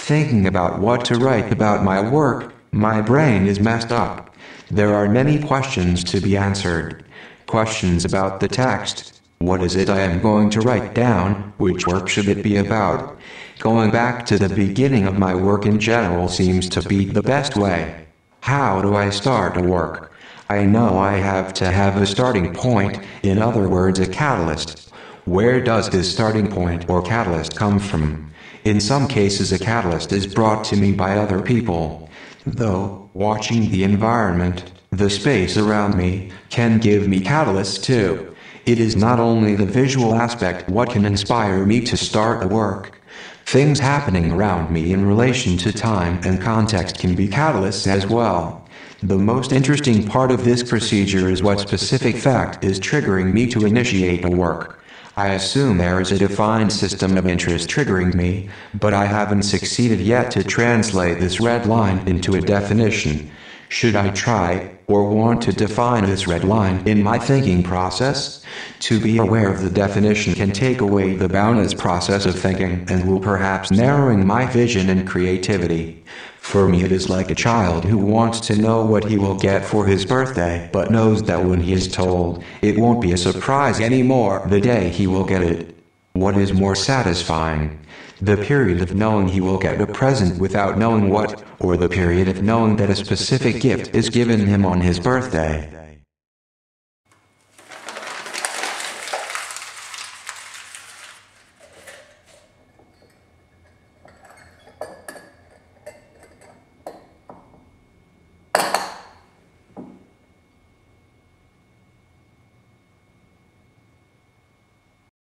Thinking about what to write about my work, my brain is messed up. There are many questions to be answered. Questions about the text. What is it I am going to write down? Which work should it be about? Going back to the beginning of my work in general seems to be the best way. How do I start a work? I know I have to have a starting point, in other words a catalyst. Where does this starting point or catalyst come from? In some cases a catalyst is brought to me by other people. Though, watching the environment, the space around me, can give me catalysts too. It is not only the visual aspect what can inspire me to start a work. Things happening around me in relation to time and context can be catalysts as well. The most interesting part of this procedure is what specific fact is triggering me to initiate a work. I assume there is a defined system of interest triggering me, but I haven't succeeded yet to translate this red line into a definition. Should I try, or want to define this red line in my thinking process? To be aware of the definition can take away the boundless process of thinking and will perhaps narrowing my vision and creativity. For me it is like a child who wants to know what he will get for his birthday but knows that when he is told, it won't be a surprise anymore the day he will get it. What is more satisfying? The period of knowing he will get a present without knowing what, or the period of knowing that a specific gift is given him on his birthday?